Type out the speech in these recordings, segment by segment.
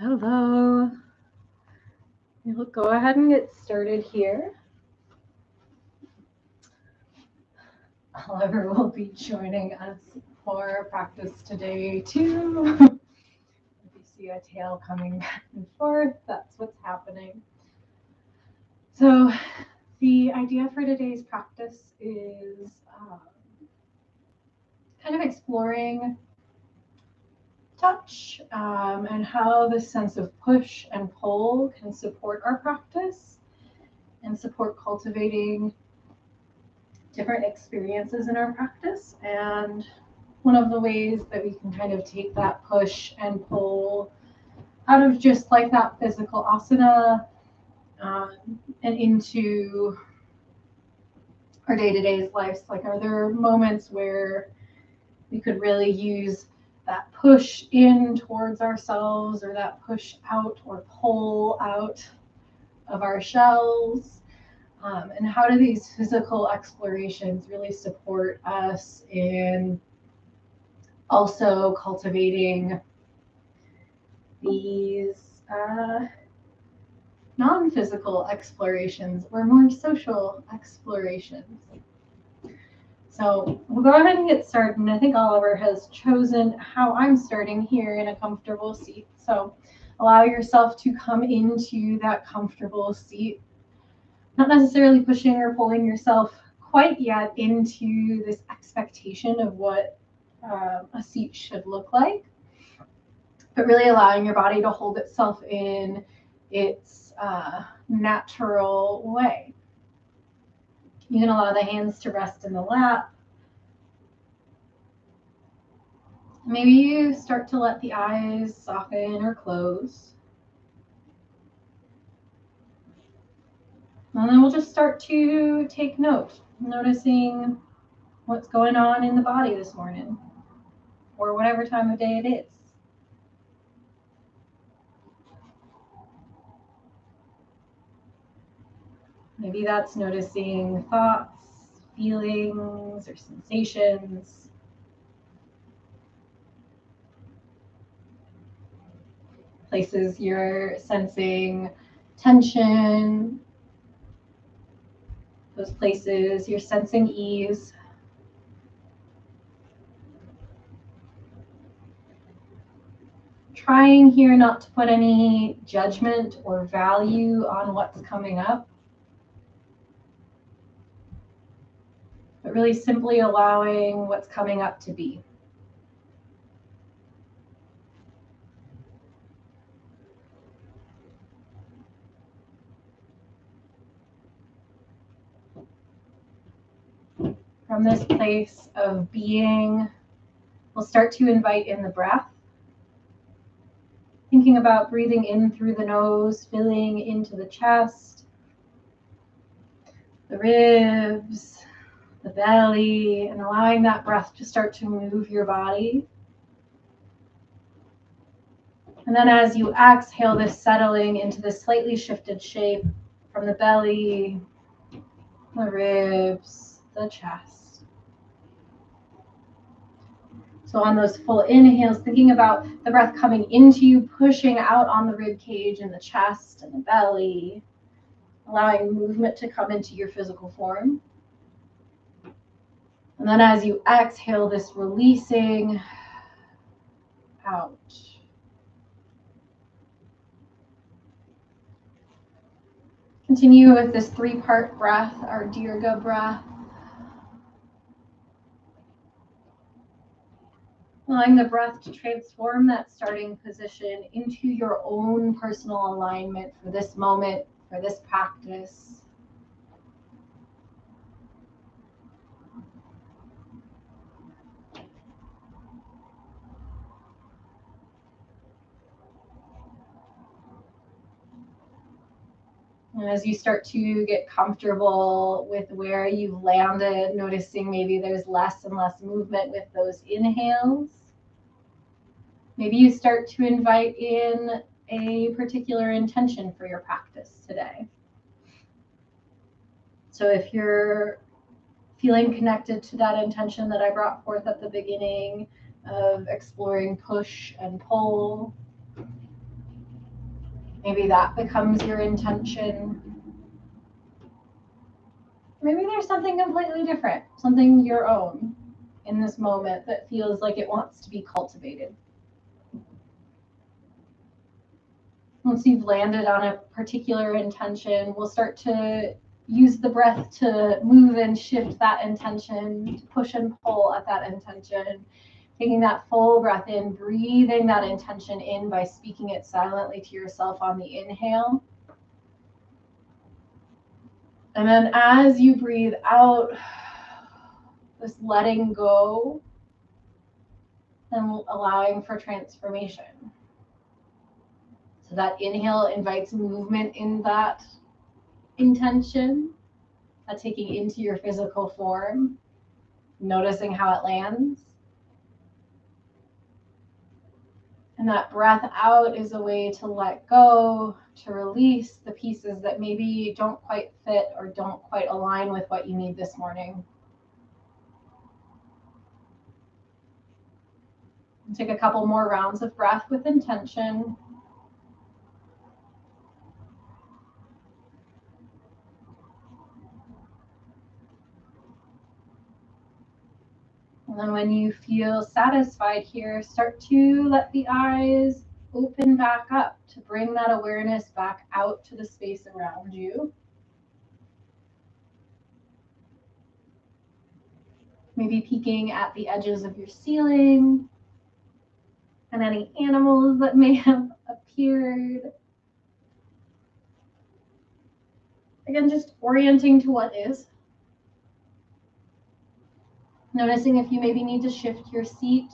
Hello. We'll go ahead and get started here. Oliver will be joining us for practice today too. If you see a tail coming back and forth, that's what's happening. So the idea for today's practice is kind of exploring touch and how this sense of push and pull can support our practice and support cultivating different experiences in our practice. And one of the ways that we can kind of take that push and pull out of just like that physical asana and into our day-to-day lives, like are there moments where we could really use that push in towards ourselves or that push out or pull out of our shells? And how do these physical explorations really support us in also cultivating these non-physical explorations or more social explorations? So we'll go ahead and get started. And I think Oliver has chosen how I'm starting here in a comfortable seat. So allow yourself to come into that comfortable seat. Not necessarily pushing or pulling yourself quite yet into this expectation of what a seat should look like, but really allowing your body to hold itself in its natural way. You can allow the hands to rest in the lap. Maybe you start to let the eyes soften or close. And then we'll just start to take note, noticing what's going on in the body this morning, or whatever time of day it is. Maybe that's noticing thoughts, feelings, or sensations. Places you're sensing tension. Those places you're sensing ease. Trying here not to put any judgment or value on what's coming up, but really simply allowing what's coming up to be. From this place of being, we'll start to invite in the breath. Thinking about breathing in through the nose, filling into the chest, the ribs, the belly, and allowing that breath to start to move your body. And then as you exhale, this settling into this slightly shifted shape from the belly, the ribs, the chest. So on those full inhales, thinking about the breath coming into you, pushing out on the rib cage and the chest and the belly, allowing movement to come into your physical form. And then as you exhale, this releasing out. Continue with this 3-part breath, our Dirga breath. Allowing the breath to transform that starting position into your own personal alignment for this moment, for this practice. And as you start to get comfortable with where you've landed, noticing maybe there's less and less movement with those inhales. Maybe you start to invite in a particular intention for your practice today. So if you're feeling connected to that intention that I brought forth at the beginning of exploring push and pull, Maybe that becomes your intention. Maybe there's something completely different, something your own in this moment that feels like it wants to be cultivated. Once you've landed on a particular intention, we'll start to use the breath to move and shift that intention, to push and pull at that intention. Taking that full breath in, breathing that intention in by speaking it silently to yourself on the inhale. And then as you breathe out, this letting go and allowing for transformation. So that inhale invites movement in that intention, that taking into your physical form, noticing how it lands. And that breath out is a way to let go, to release the pieces that maybe don't quite fit or don't quite align with what you need this morning. And take a couple more rounds of breath with intention. And then when you feel satisfied here, start to let the eyes open back up to bring that awareness back out to the space around you. Maybe peeking at the edges of your ceiling and any animals that may have appeared. Again, just orienting to what is. Noticing if you maybe need to shift your seat,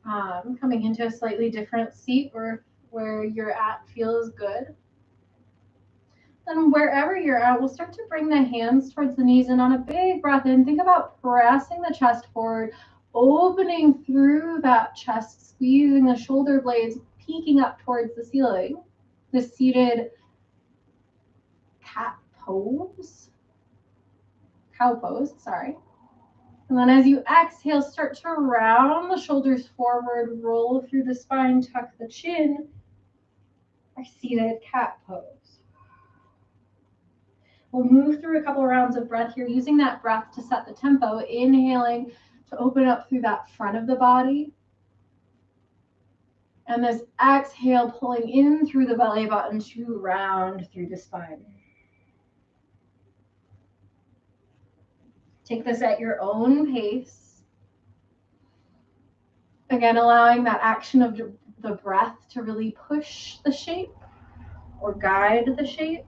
coming into a slightly different seat or where you're at feels good. Then wherever you're at, we'll start to bring the hands towards the knees, and on a big breath in, think about pressing the chest forward, opening through that chest, squeezing the shoulder blades, peeking up towards the ceiling. This seated cow pose, sorry. And then as you exhale, start to round the shoulders forward, roll through the spine, tuck the chin, our seated cat pose. We'll move through a couple of rounds of breath here, using that breath to set the tempo, inhaling to open up through that front of the body. And this exhale, pulling in through the belly button to round through the spine. Take this at your own pace. Again, allowing that action of the breath to really push the shape or guide the shape.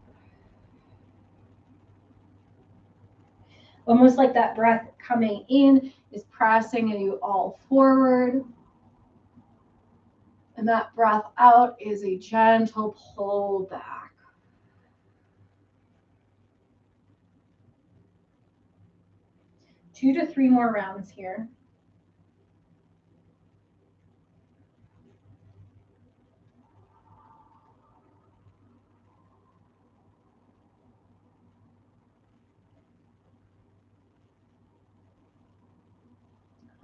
Almost like that breath coming in is pressing you all forward. And that breath out is a gentle pull back. Two to three more rounds here.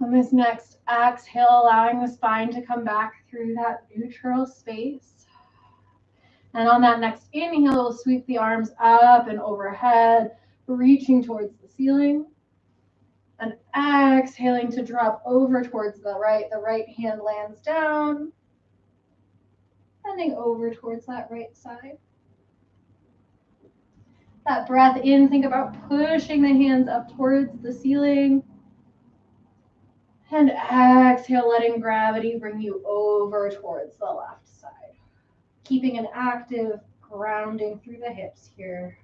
On this next exhale, allowing the spine to come back through that neutral space. And on that next inhale, we'll sweep the arms up and overhead, reaching towards the ceiling. And exhaling to drop over towards the right. The right hand lands down, bending over towards that right side. That breath in, think about pushing the hands up towards the ceiling. And exhale, letting gravity bring you over towards the left side. Keeping an active grounding through the hips here.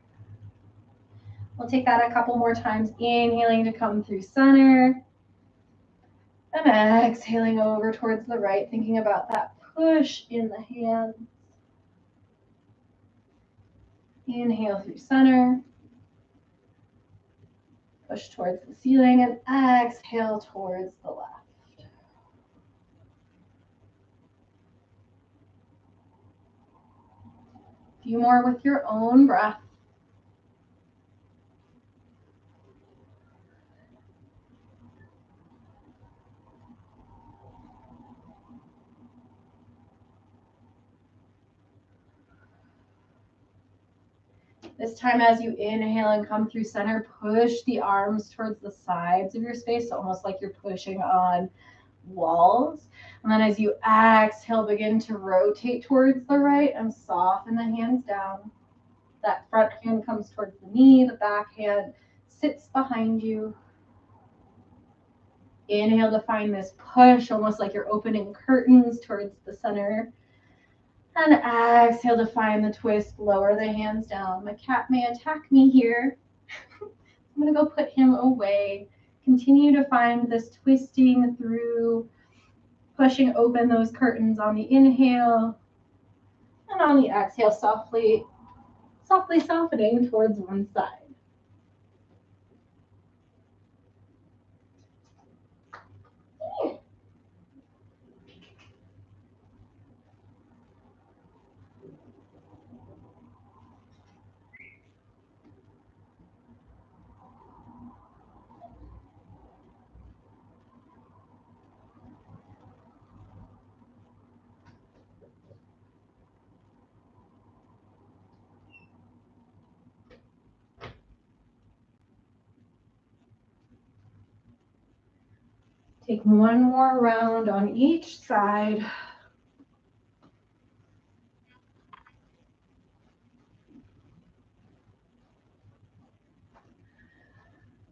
We'll take that a couple more times, inhaling to come through center. And exhaling over towards the right, thinking about that push in the hands. Inhale through center. Push towards the ceiling and exhale towards the left. A few more with your own breath. This time as you inhale and come through center, push the arms towards the sides of your space, so almost like you're pushing on walls. And then as you exhale, begin to rotate towards the right and soften the hands down. That front hand comes towards the knee, the back hand sits behind you. Inhale to find this push, almost like you're opening curtains towards the center. And exhale to find the twist, lower the hands down. The cat may attack me here. I'm gonna go put him away. Continue to find this twisting through, pushing open those curtains on the inhale. And on the exhale, softly softening towards one side. Take one more round on each side.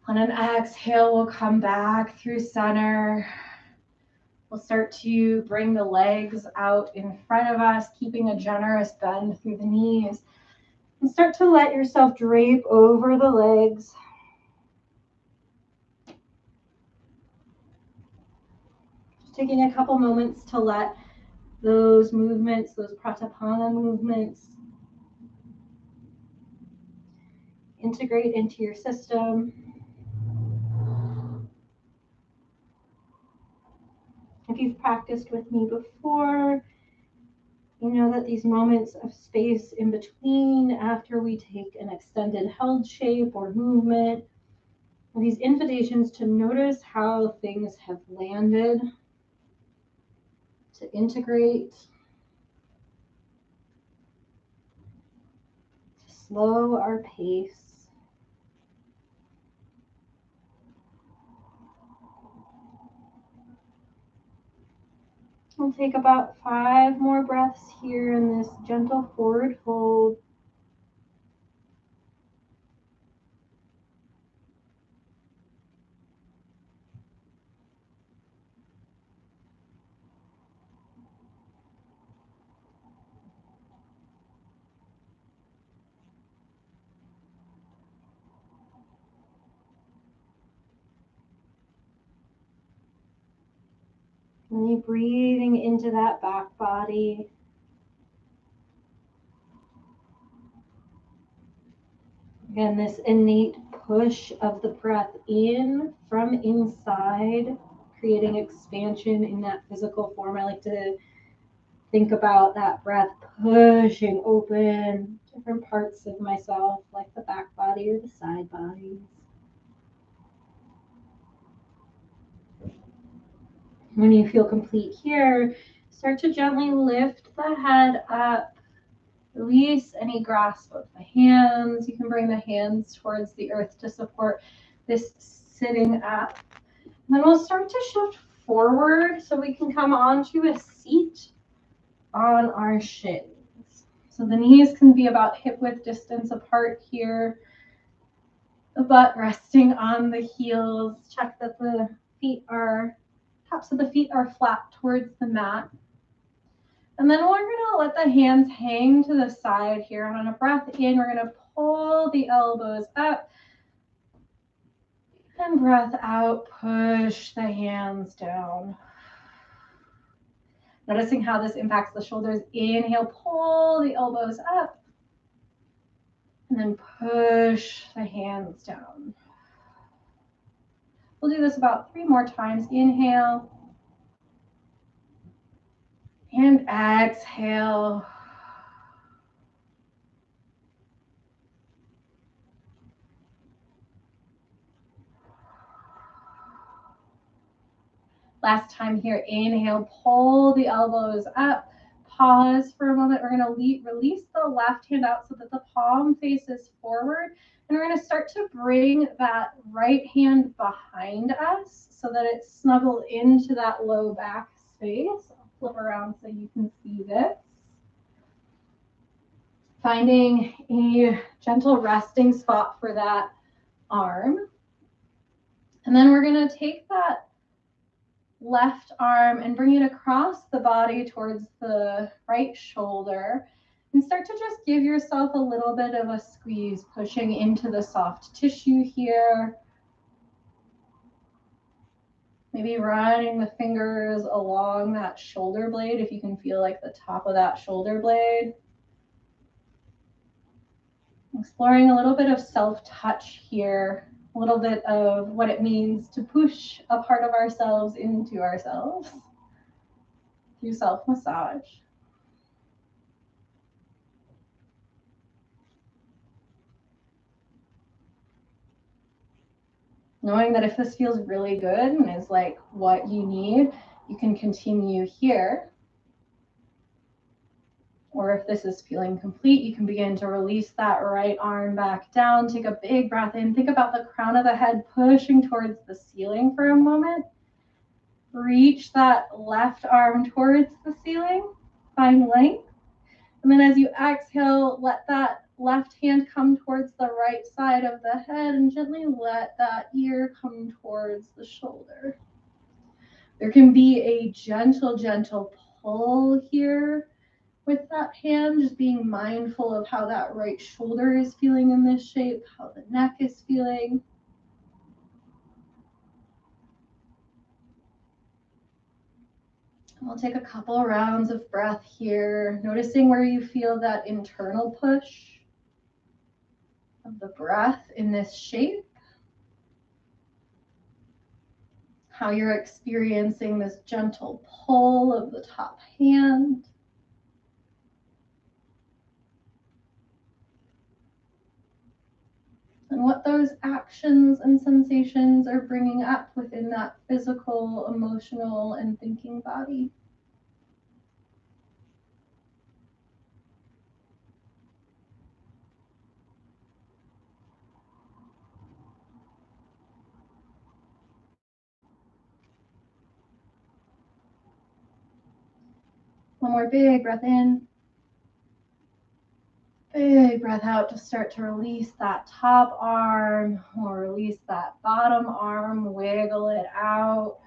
On an exhale, we'll come back through center. We'll start to bring the legs out in front of us, keeping a generous bend through the knees. And start to let yourself drape over the legs. Just taking a couple moments to let those movements, those pratapana movements, integrate into your system. If you've practiced with me before, you know that these moments of space in between after we take an extended held shape or movement, are these invitations to notice how things have landed, to integrate, to slow our pace. We'll take about 5 more breaths here in this gentle forward fold. Really breathing into that back body. Again, this innate push of the breath in from inside, creating expansion in that physical form. I like to think about that breath pushing open different parts of myself, like the back body or the side bodies. When you feel complete here, start to gently lift the head up. Release any grasp of the hands. You can bring the hands towards the earth to support this sitting up. And then we'll start to shift forward so we can come onto a seat on our shins. So the knees can be about hip width distance apart here. The butt resting on the heels. Check that the tops of the feet are flat towards the mat. And then we're going to let the hands hang to the side here. And on a breath in, we're going to pull the elbows up. And breath out, push the hands down. Noticing how this impacts the shoulders. Inhale, pull the elbows up. And then push the hands down. We'll do this about 3 more times. Inhale. And exhale. Last time here, inhale, pull the elbows up, pause for a moment. We're going to release the left hand out so that the palm faces forward. And we're going to start to bring that right hand behind us so that it's snuggled into that low back space. I'll flip around so you can see this. Finding a gentle resting spot for that arm. And then we're going to take that left arm and bring it across the body towards the right shoulder and start to just give yourself a little bit of a squeeze, pushing into the soft tissue here. Maybe running the fingers along that shoulder blade if you can feel like the top of that shoulder blade. Exploring a little bit of self-touch here, a little bit of what it means to push a part of ourselves into ourselves through self-massage. Knowing that if this feels really good and is like what you need, you can continue here. Or if this is feeling complete, you can begin to release that right arm back down. Take a big breath in. Think about the crown of the head pushing towards the ceiling for a moment. Reach that left arm towards the ceiling. Find length. And then as you exhale, let that left hand come towards the right side of the head and gently let that ear come towards the shoulder. There can be a gentle, gentle pull here with that hand, just being mindful of how that right shoulder is feeling in this shape, how the neck is feeling. And we'll take a couple rounds of breath here, noticing where you feel that internal push of the breath in this shape. How you're experiencing this gentle pull of the top hand. And what those actions and sensations are bringing up within that physical, emotional, and thinking body. One more big breath in. Big breath out to start to release that top arm or release that bottom arm, wiggle it out.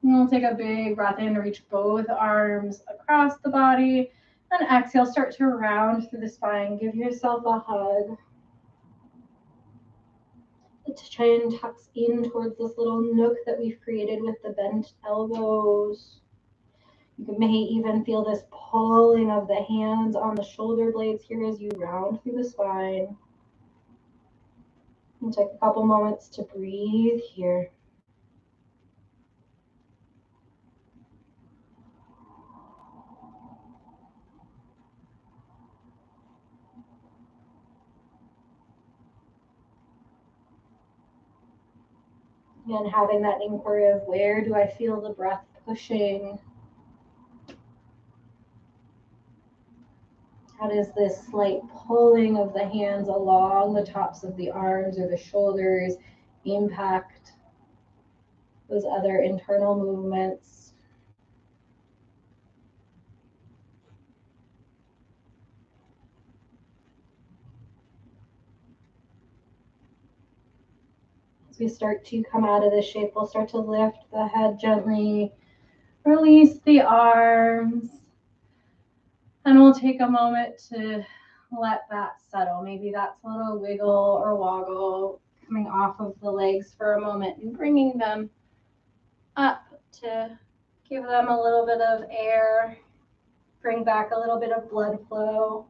And we'll take a big breath in to reach both arms across the body. And exhale, start to round through the spine. Give yourself a hug. The chin tucks in towards this little nook that we've created with the bent elbows. You may even feel this pulling of the hands on the shoulder blades here as you round through the spine. And take a couple moments to breathe here. And having that inquiry of where do I feel the breath pushing? How does this slight pulling of the hands along the tops of the arms or the shoulders impact those other internal movements? As we start to come out of this shape, we'll start to lift the head gently, release the arms, and we'll take a moment to let that settle. Maybe that's a little wiggle or woggle coming off of the legs for a moment and bringing them up to give them a little bit of air, bring back a little bit of blood flow.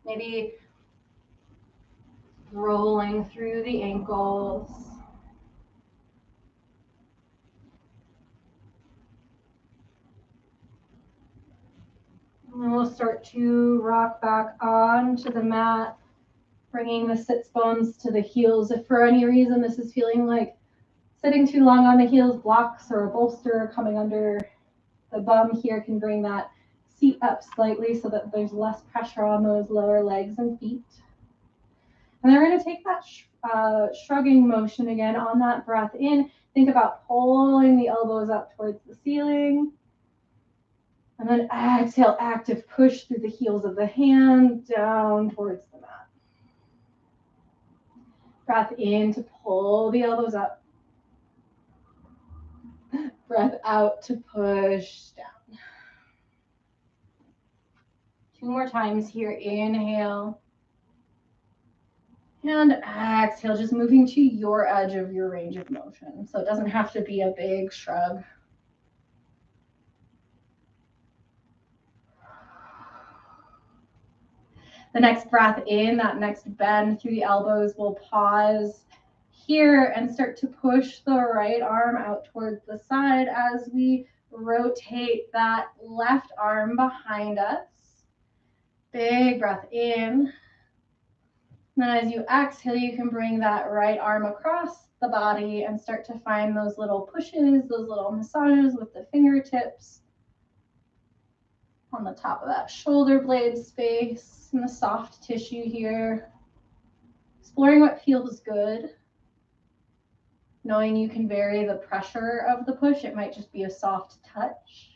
Maybe rolling through the ankles. And then we'll start to rock back onto the mat, bringing the sits bones to the heels. If for any reason this is feeling like Sitting too long on the heels, blocks or a bolster coming under the bum here can bring that seat up slightly so that there's less pressure on those lower legs and feet. And then we're going to take that shrugging motion again on that breath in. Think about pulling the elbows up towards the ceiling. And then exhale, active push through the heels of the hand down towards the mat. Breath in to pull the elbows up. Breath out to push down. 2 more times here. Inhale. And exhale, just moving to your edge of your range of motion. So it doesn't have to be a big shrug. The next breath in, that next bend through the elbows, we'll pause here and start to push the right arm out towards the side as we rotate that left arm behind us. Big breath in. Then as you exhale, you can bring that right arm across the body and start to find those little pushes, those little massages with the fingertips on the top of that shoulder blade space and the soft tissue here. Exploring what feels good. Knowing you can vary the pressure of the push. It might just be a soft touch.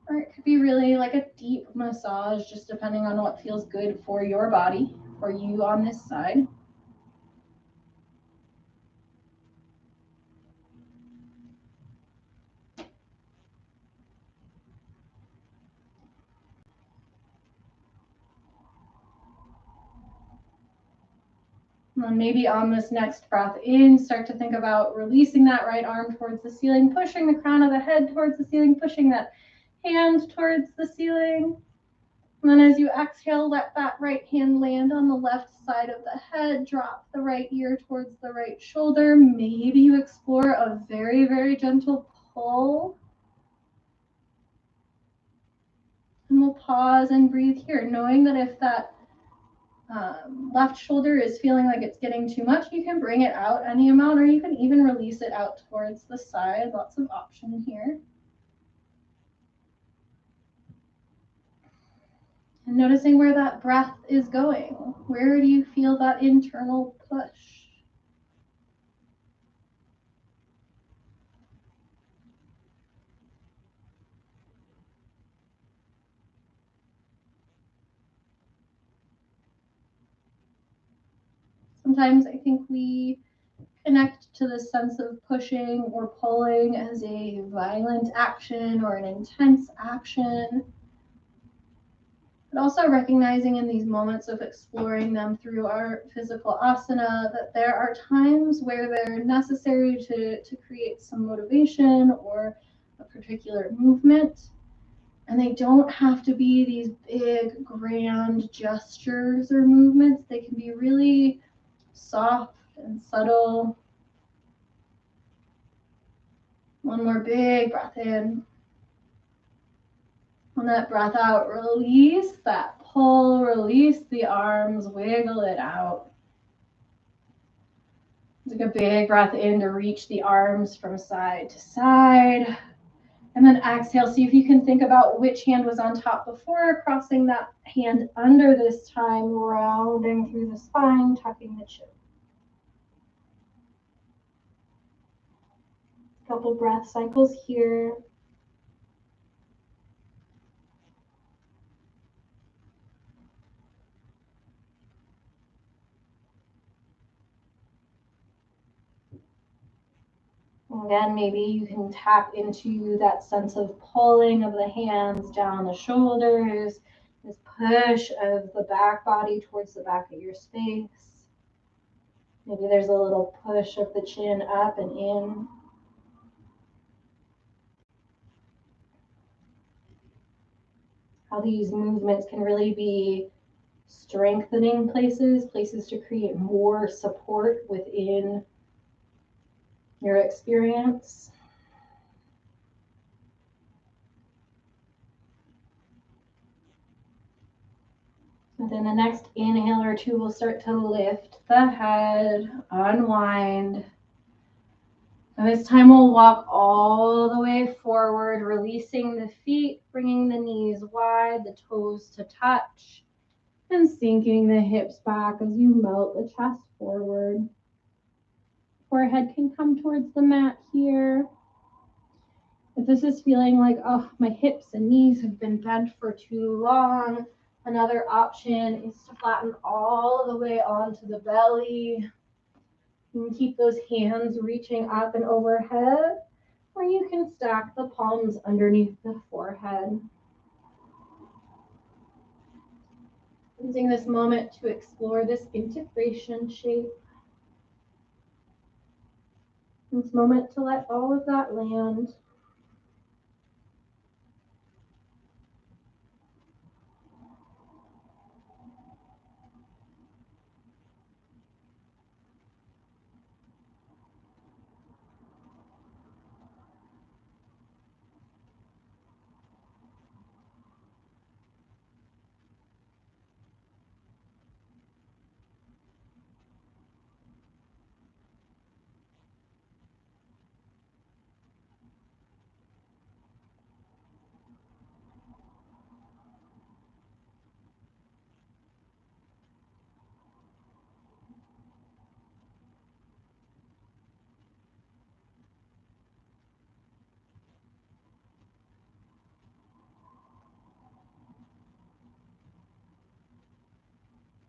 Or it could be really like a deep massage, just depending on what feels good for your body, for you on this side. And then maybe on this next breath in, start to think about releasing that right arm towards the ceiling, pushing the crown of the head towards the ceiling, pushing that hand towards the ceiling. And then as you exhale, let that right hand land on the left side of the head, drop the right ear towards the right shoulder. Maybe you explore a very, very gentle pull. And we'll pause and breathe here, knowing that if that left shoulder is feeling like it's getting too much, you can bring it out any amount, or you can even release it out towards the side. Lots of option here. And noticing where that breath is going. Where do you feel that internal push? Sometimes I think we connect to the sense of pushing or pulling as a violent action or an intense action. But also recognizing in these moments of exploring them through our physical asana that there are times where they're necessary to create some motivation or a particular movement. And they don't have to be these big, grand gestures or movements. They can be really soft and subtle. One more big breath in. On that breath out, release that pull, release the arms, wiggle it out. Take a big breath in to reach the arms from side to side. And then exhale, see if you can think about which hand was on top before, crossing that hand under this time, rounding through the spine, tucking the chin. Couple breath cycles here. Again, maybe you can tap into that sense of pulling of the hands down the shoulders, this push of the back body towards the back of your space. Maybe there's a little push of the chin up and in. How these movements can really be strengthening places to create more support within your experience. Within the next inhale or two, we'll start to lift the head, unwind. And this time we'll walk all the way forward, releasing the feet, bringing the knees wide, the toes to touch, and sinking the hips back as you melt the chest forward. Forehead can come towards the mat here. If this is feeling like, oh, my hips and knees have been bent for too long, another option is to flatten all the way onto the belly. You can keep those hands reaching up and overhead, or you can stack the palms underneath the forehead. Using this moment to explore this integration shape. This moment to let all of that land.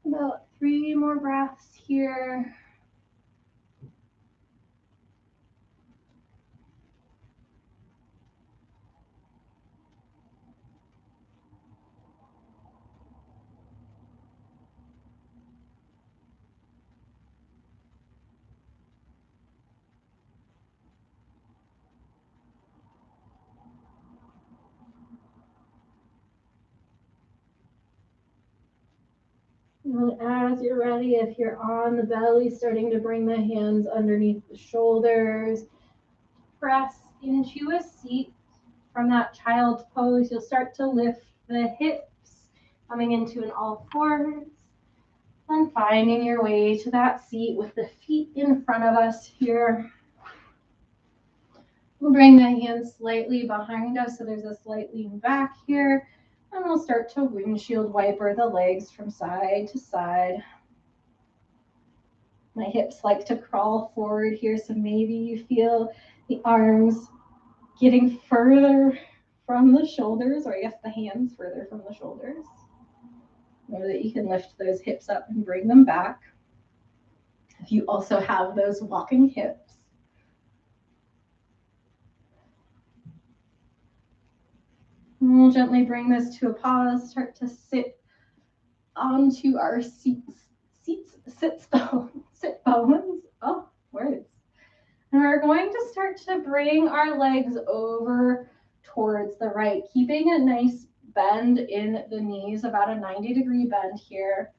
About 3 more breaths here. And as you're ready, if you're on the belly, starting to bring the hands underneath the shoulders, press into a seat. From that child's pose, you'll start to lift the hips, coming into an all fours, and finding your way to that seat with the feet in front of us here. We'll bring the hands slightly behind us, so there's a slight lean back here. And we'll start to windshield wiper the legs from side to side. My hips like to crawl forward here, so maybe you feel the arms getting further from the shoulders, or I guess the hands further from the shoulders. Know that you can lift those hips up and bring them back. If you also have those walking hips. And we'll gently bring this to a pause, start to sit onto our sit bones. Oh, words. And we're going to start to bring our legs over towards the right, keeping a nice bend in the knees, about a 90-degree bend here.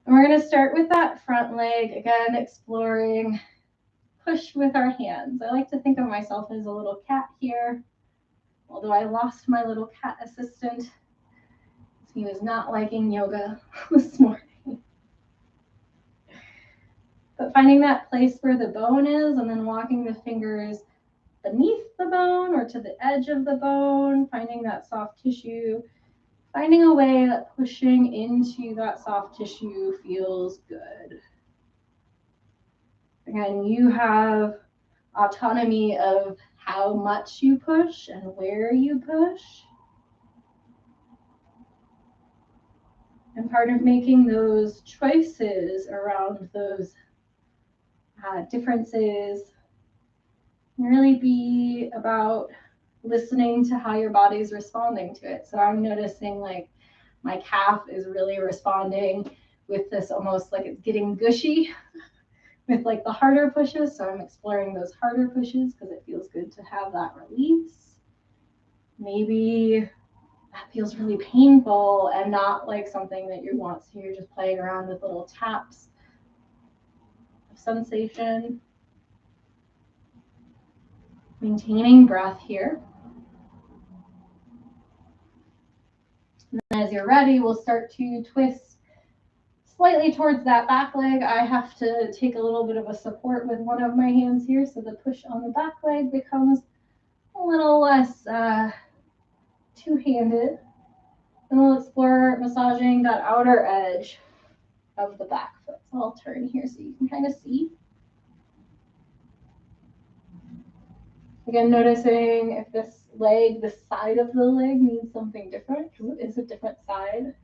And we're going to start with that front leg, again, exploring push with our hands. I like to think of myself as a little cat here, although I lost my little cat assistant. He was not liking yoga this morning. But finding that place where the bone is and then walking the fingers beneath the bone or to the edge of the bone, finding that soft tissue, finding a way that pushing into that soft tissue feels good. Again, you have autonomy of how much you push and where you push. And part of making those choices around those differences can really be about listening to how your body's responding to it. So I'm noticing like my calf is really responding with this almost like it's getting gushy with like the harder pushes. So I'm exploring those harder pushes because it feels good to have that release. Maybe that feels really painful and not like something that you want. So you're just playing around with little taps of sensation. Maintaining breath here. And as you're ready, we'll start to twist slightly towards that back leg. I have to take a little bit of a support with one of my hands here, so the push on the back leg becomes a little less two-handed. And we'll explore massaging that outer edge of the back foot. So I'll turn here so you can kind of see. Again, noticing if this leg, the side of the leg, means something different, because it is a different side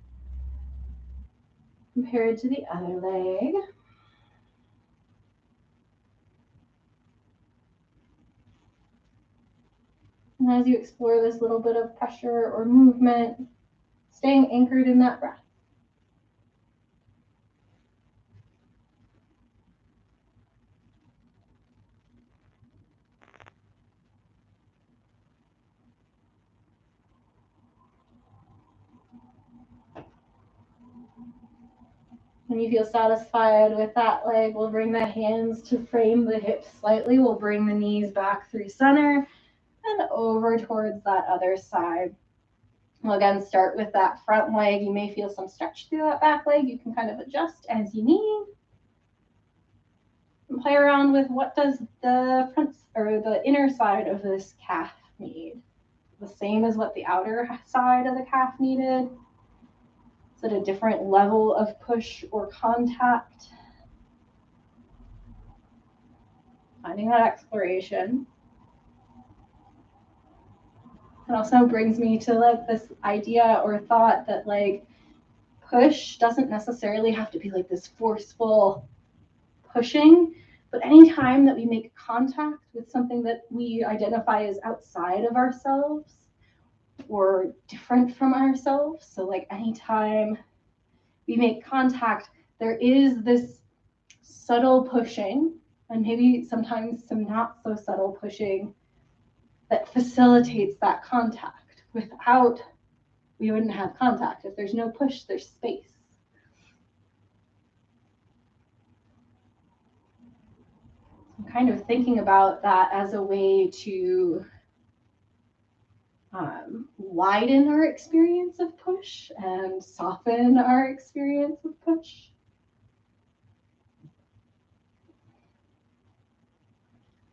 compared to the other leg. And as you explore this little bit of pressure or movement, staying anchored in that breath. When you feel satisfied with that leg, we'll bring the hands to frame the hips slightly. We'll bring the knees back through center and over towards that other side. We'll again start with that front leg. You may feel some stretch through that back leg. You can kind of adjust as you need. And play around with what does the front or the inner side of this calf need. The same as what the outer side of the calf needed. Is it a different level of push or contact? Finding that exploration. It also brings me to like this idea or thought that like push doesn't necessarily have to be like this forceful pushing, but anytime that we make contact with something that we identify as outside of ourselves or different from ourselves, so like anytime we make contact, there is this subtle pushing and maybe sometimes some not so subtle pushing that facilitates that contact. Without, we wouldn't have contact. If there's no push, there's space. I'm kind of thinking about that as a way to widen our experience of push and soften our experience of push.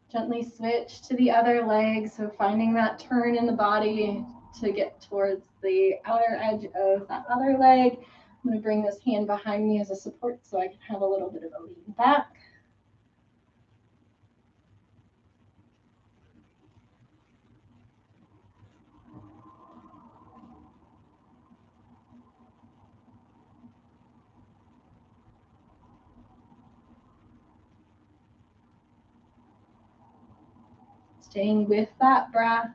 Gently switch to the other leg, so finding that turn in the body to get towards the outer edge of that other leg. I'm going to bring this hand behind me as a support so I can have a little bit of a lean back. Staying with that breath.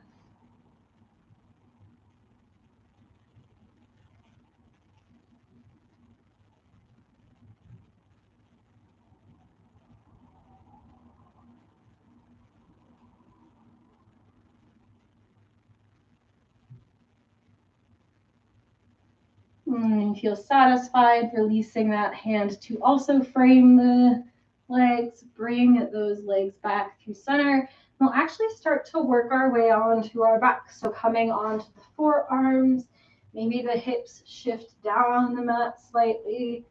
And you feel satisfied, releasing that hand to also frame the legs, bring those legs back through center. We'll actually start to work our way onto our back. So coming onto the forearms, maybe the hips shift down on the mat slightly,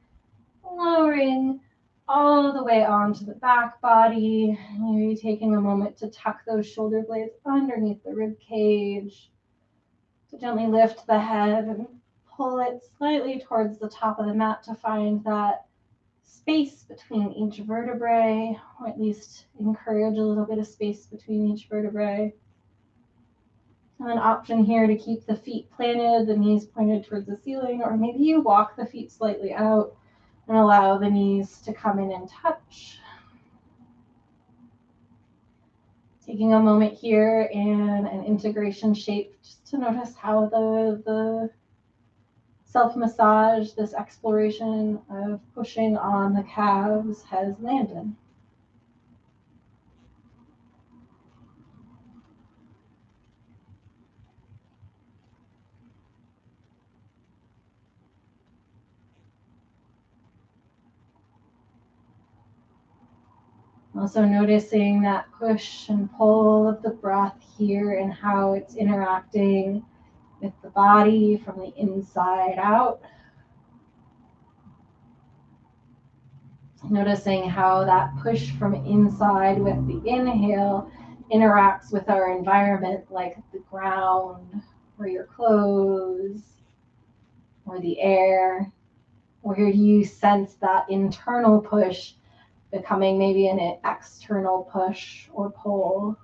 lowering all the way onto the back body. Maybe taking a moment to tuck those shoulder blades underneath the rib cage. To gently lift the head and pull it slightly towards the top of the mat to find that space between each vertebrae, or at least encourage a little bit of space between each vertebrae. And an option here to keep the feet planted, the knees pointed towards the ceiling, or maybe you walk the feet slightly out and allow the knees to come in and touch. Taking a moment here in an integration shape just to notice how the self-massage, this exploration of pushing on the calves has landed. Also noticing that push and pull of the breath here and how it's interacting with the body from the inside out. Noticing how that push from inside with the inhale interacts with our environment, like the ground or your clothes or the air. Where you sense that internal push becoming maybe an external push or pull.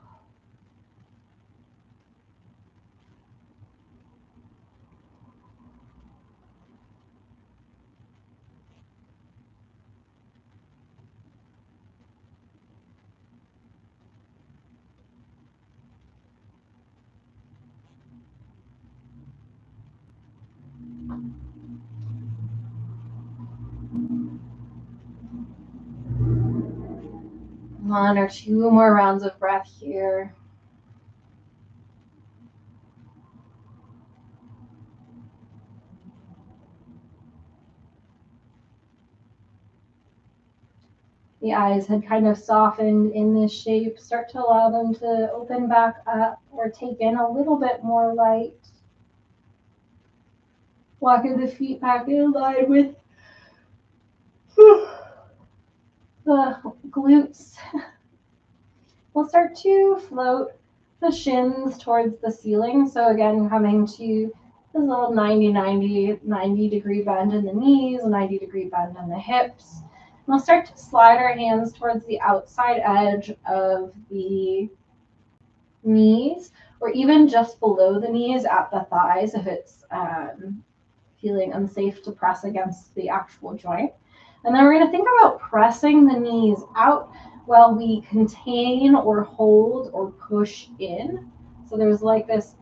One or two more rounds of breath here. The eyes had kind of softened in this shape. Start to allow them to open back up or take in a little bit more light. Walking the feet back in line with the glutes. We'll start to float the shins towards the ceiling. So again, coming to this little 90 degree bend in the knees, 90 degree bend in the hips. And we'll start to slide our hands towards the outside edge of the knees, or even just below the knees at the thighs if it's feeling unsafe to press against the actual joint. And then we're going to think about pressing the knees out while we contain or hold or push in. So there's like this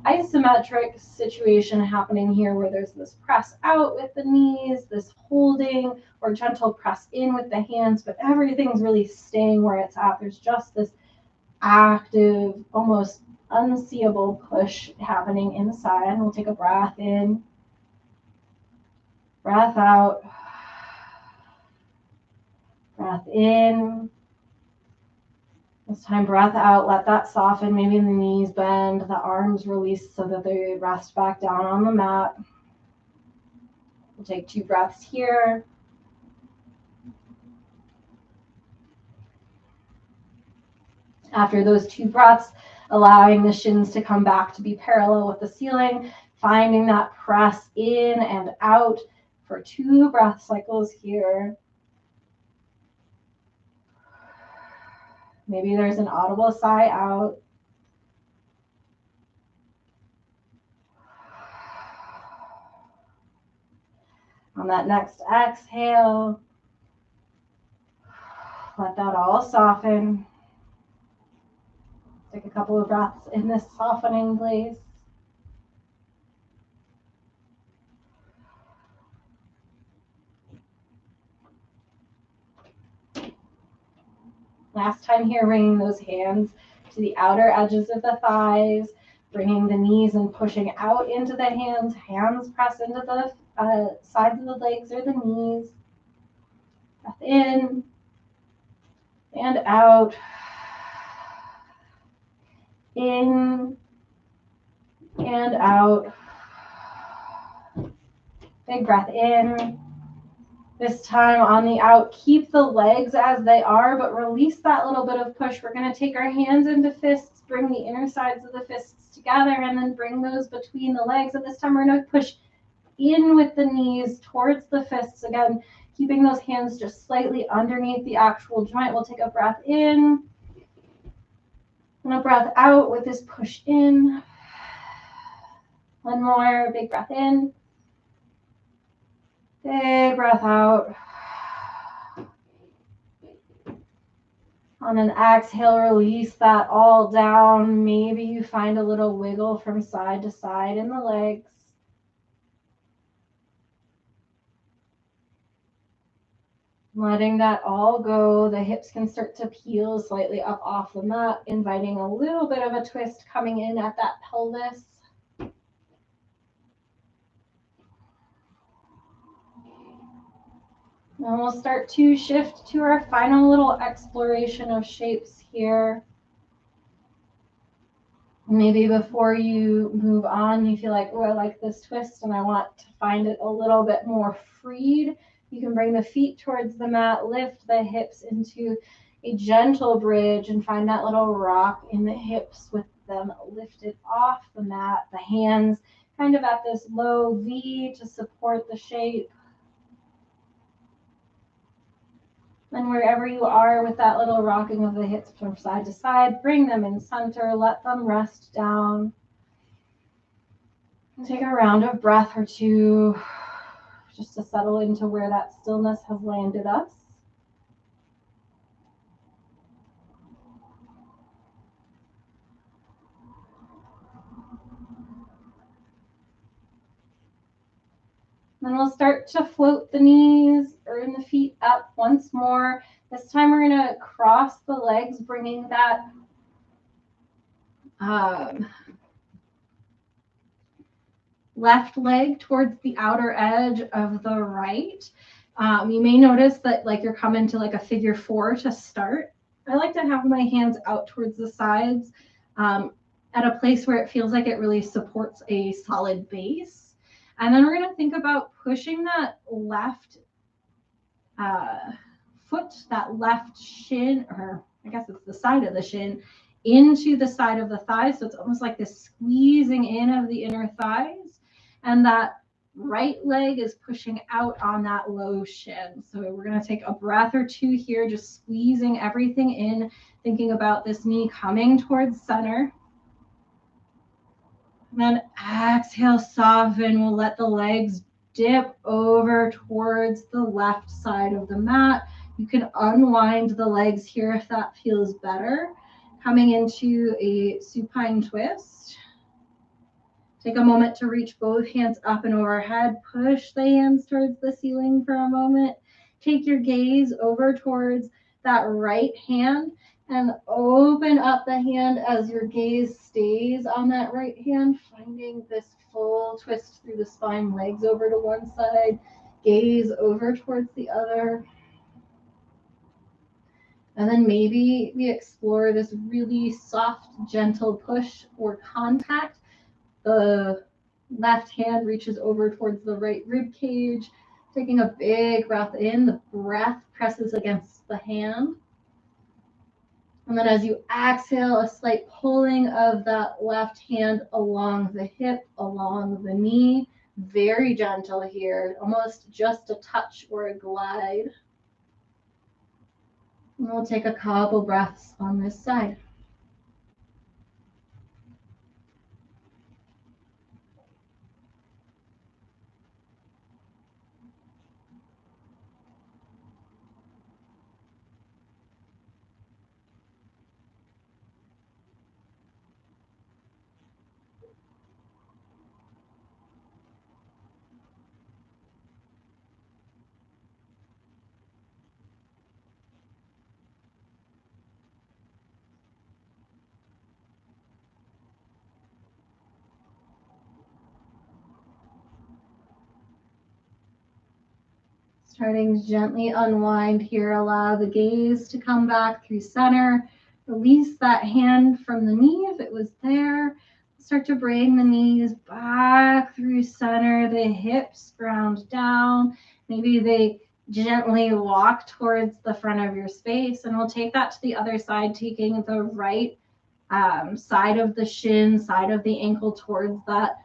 isometric situation happening here where there's this press out with the knees, this holding or gentle press in with the hands, but everything's really staying where it's at. There's just this active, almost unseeable push happening inside. And we'll take a breath in, breath out, breath in. This time, breath out, let that soften, maybe the knees bend, the arms release so that they rest back down on the mat. We'll take 2 breaths here. After those 2 breaths, allowing the shins to come back to be parallel with the ceiling, finding that press in and out for 2 breath cycles here. Maybe there's an audible sigh out. On that next exhale, let that all soften. Take a couple of breaths in this softening place. Last time here, bringing those hands to the outer edges of the thighs, bringing the knees and pushing out into the hands. Hands press into the sides of the legs or the knees. Breath in and out. In and out. Big breath in. This time on the out, keep the legs as they are, but release that little bit of push. We're going to take our hands into fists, bring the inner sides of the fists together, and then bring those between the legs. And this time we're going to push in with the knees towards the fists. Again, keeping those hands just slightly underneath the actual joint. We'll take a breath in and a breath out with this push in. One more, big breath in. Big breath out. On an exhale, release that all down. Maybe you find a little wiggle from side to side in the legs. Letting that all go. The hips can start to peel slightly up off the mat, inviting a little bit of a twist coming in at that pelvis. And we'll start to shift to our final little exploration of shapes here. Maybe before you move on, you feel like, oh, I like this twist and I want to find it a little bit more freed. You can bring the feet towards the mat, lift the hips into a gentle bridge and find that little rock in the hips with them lifted off the mat. The hands kind of at this low V to support the shape. Then wherever you are with that little rocking of the hips from side to side, bring them in center, let them rest down. And take a round of breath or two just to settle into where that stillness has landed us. Then we'll start to float the knees or the feet up once more. This time we're going to cross the legs, bringing that left leg towards the outer edge of the right. You may notice that like you're coming to like a figure 4 to start. I like to have my hands out towards the sides at a place where it feels like it really supports a solid base. And then we're going to think about pushing that left foot, that left shin, or I guess it's the side of the shin, into the side of the thigh. So it's almost like this squeezing in of the inner thighs. And that right leg is pushing out on that low shin. So we're going to take a breath or two here, just squeezing everything in, thinking about this knee coming towards center. And then exhale, soften. We'll let the legs dip over towards the left side of the mat. You can unwind the legs here if that feels better. Coming into a supine twist. Take a moment to reach both hands up and overhead. Push the hands towards the ceiling for a moment. Take your gaze over towards that right hand and open up the hand as your gaze stays on that right hand, finding this full twist through the spine, legs over to one side, gaze over towards the other. And then maybe we explore this really soft, gentle push or contact. The left hand reaches over towards the right rib cage, taking a big breath in. The breath presses against the hand. And then as you exhale, a slight pulling of that left hand along the hip, along the knee. Very gentle here, almost just a touch or a glide. And we'll take a couple breaths on this side. Starting to gently unwind here, allow the gaze to come back through center. Release that hand from the knee if it was there. Start to bring the knees back through center, the hips ground down. Maybe they gently walk towards the front of your space, and we'll take that to the other side, taking the right side of the shin, side of the ankle towards that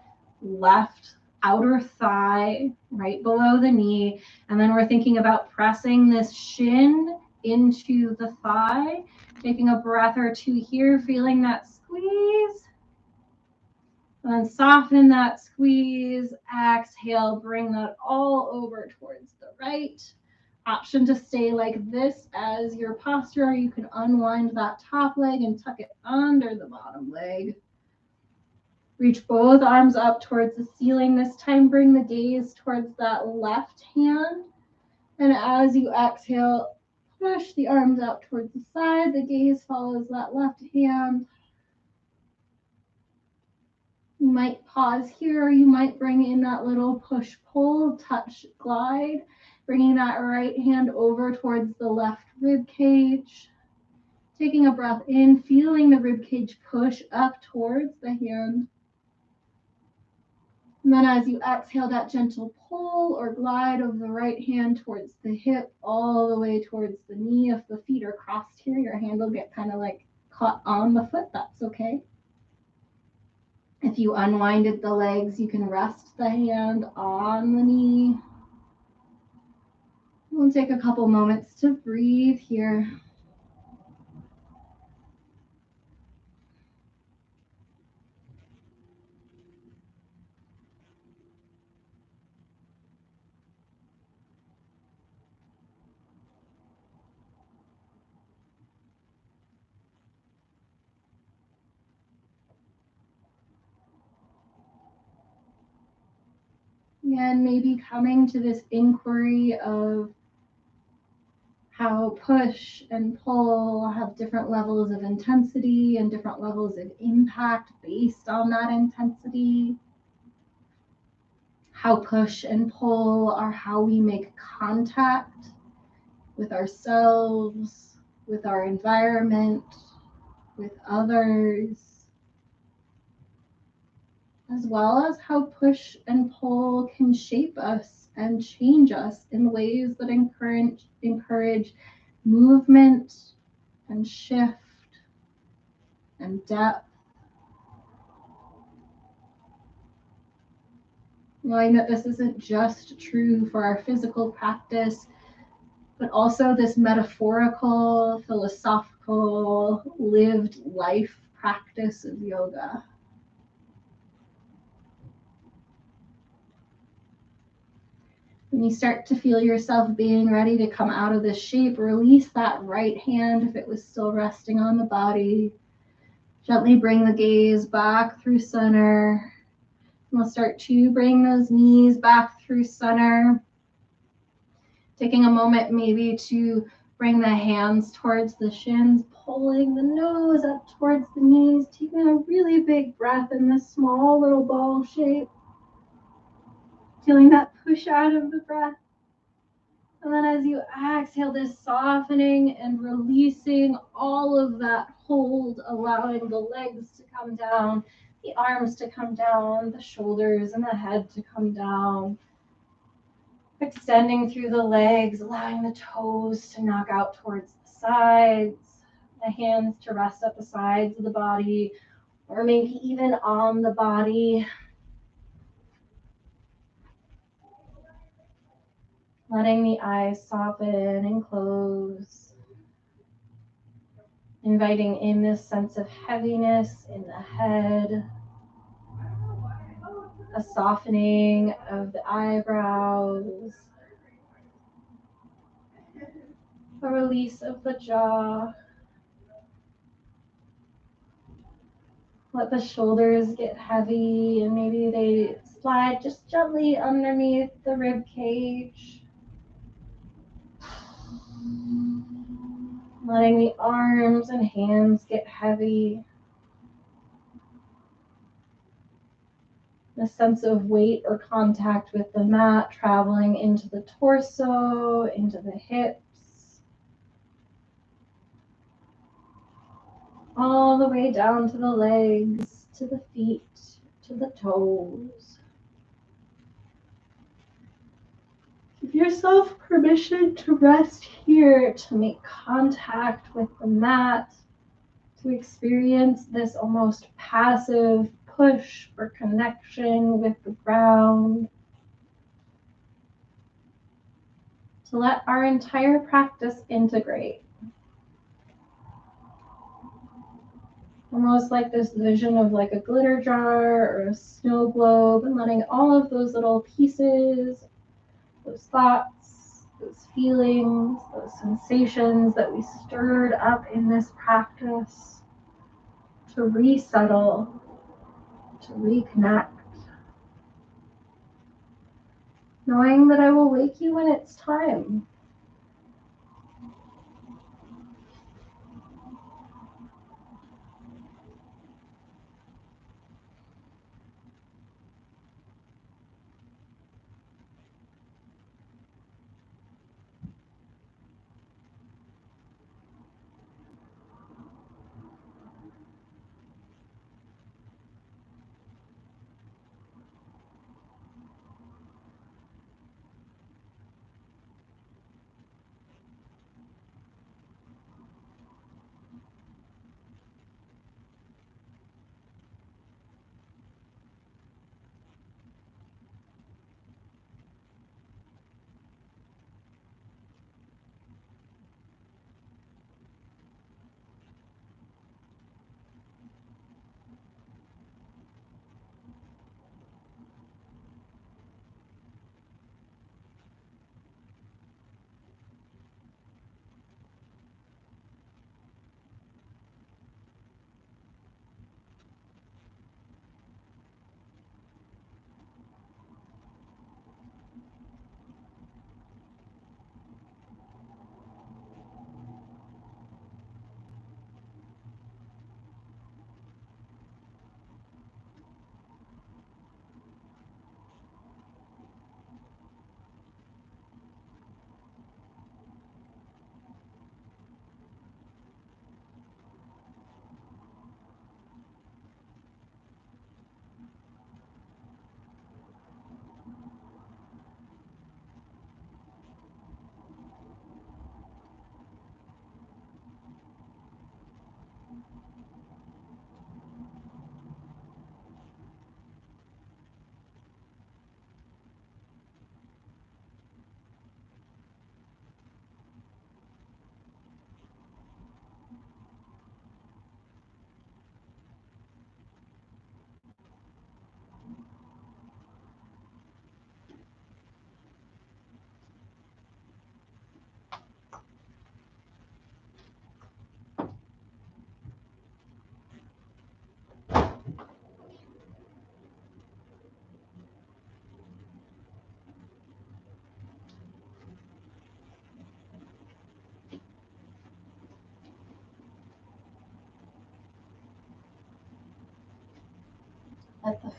left outer thigh, right below the knee. And then we're thinking about pressing this shin into the thigh, taking a breath or two here, feeling that squeeze. And then soften that squeeze. Exhale, bring that all over towards the right. Option to stay like this as your posture, or you can unwind that top leg and tuck it under the bottom leg. Reach both arms up towards the ceiling. This time, bring the gaze towards that left hand. And as you exhale, push the arms out towards the side. The gaze follows that left hand. You might pause here, or you might bring in that little push-pull, touch, glide, bringing that right hand over towards the left rib cage. Taking a breath in, feeling the rib cage push up towards the hand. And then as you exhale, that gentle pull or glide of the right hand towards the hip, all the way towards the knee. If the feet are crossed here, your hand will get kind of like caught on the foot. That's okay. If you unwinded the legs, you can rest the hand on the knee. We'll take a couple moments to breathe here. And maybe coming to this inquiry of how push and pull have different levels of intensity and different levels of impact based on that intensity. How push and pull are how we make contact with ourselves, with our environment, with others, as well as how push and pull can shape us and change us in ways that encourage movement and shift and depth. Knowing that this isn't just true for our physical practice, but also this metaphorical, philosophical, lived life practice of yoga. When you start to feel yourself being ready to come out of this shape, release that right hand if it was still resting on the body. Gently bring the gaze back through center. We'll start to bring those knees back through center. Taking a moment maybe to bring the hands towards the shins, pulling the nose up towards the knees, taking a really big breath in this small little ball shape. Feeling that push out of the breath. And then as you exhale, this softening and releasing all of that hold, allowing the legs to come down, the arms to come down, the shoulders and the head to come down. Extending through the legs, allowing the toes to knock out towards the sides, the hands to rest at the sides of the body, or maybe even on the body. Letting the eyes soften and close. Inviting in this sense of heaviness in the head. A softening of the eyebrows. A release of the jaw. Let the shoulders get heavy and maybe they slide just gently underneath the rib cage. Letting the arms and hands get heavy. The sense of weight or contact with the mat traveling into the torso, into the hips, all the way down to the legs, to the feet, to the toes. Give yourself permission to rest here, to make contact with the mat, to experience this almost passive push for connection with the ground. To let our entire practice integrate. Almost like this vision of like a glitter jar or a snow globe, and letting all of those little pieces, those thoughts, those feelings, those sensations that we stirred up in this practice to resettle, to reconnect. Knowing that I will wake you when it's time.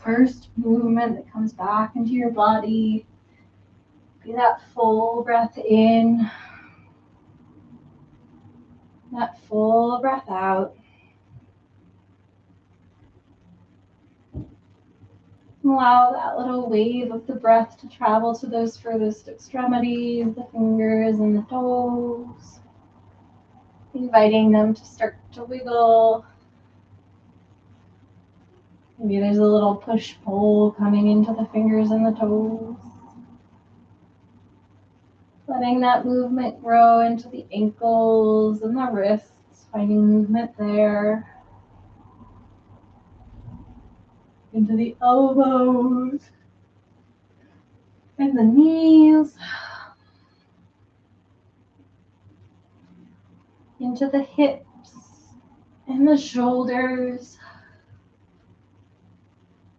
first movement that comes back into your body. Be that full breath in, that full breath out. Allow that little wave of the breath to travel to those furthest extremities, the fingers and the toes, inviting them to start to wiggle. Maybe there's a little push-pull coming into the fingers and the toes. Letting that movement grow into the ankles and the wrists, finding movement there. Into the elbows and the knees. Into the hips and the shoulders.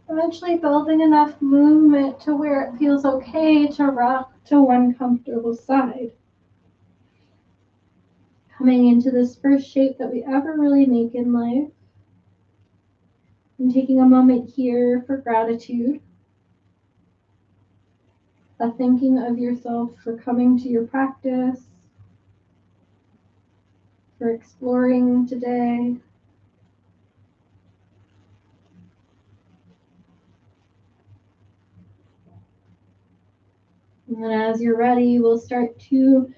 Eventually building enough movement to where it feels okay to rock to one comfortable side. Coming into this first shape that we ever really make in life. And taking a moment here for gratitude. A thanking of yourself for coming to your practice. For exploring today. And then as you're ready, we'll start to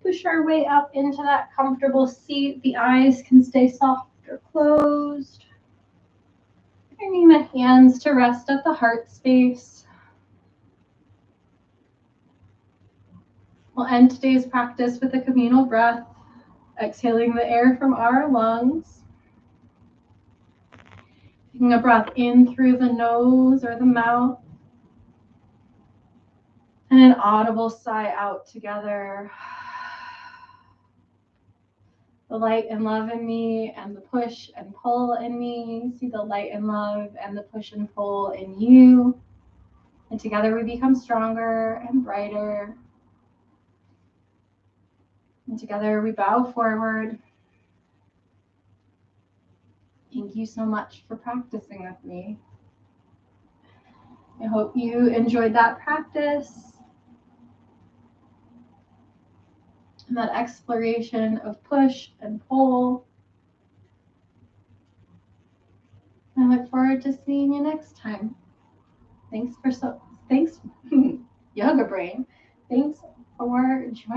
push our way up into that comfortable seat. The eyes can stay soft or closed. Bringing the hands to rest at the heart space. We'll end today's practice with a communal breath, exhaling the air from our lungs. Taking a breath in through the nose or the mouth. And an audible sigh out together. The light and love in me and the push and pull in me. See the light and love and the push and pull in you. And together we become stronger and brighter. And together we bow forward. Thank you so much for practicing with me. I hope you enjoyed that practice. And that exploration of push and pull. I look forward to seeing you next time. Thanks, Yoga Brain. Thanks for joining.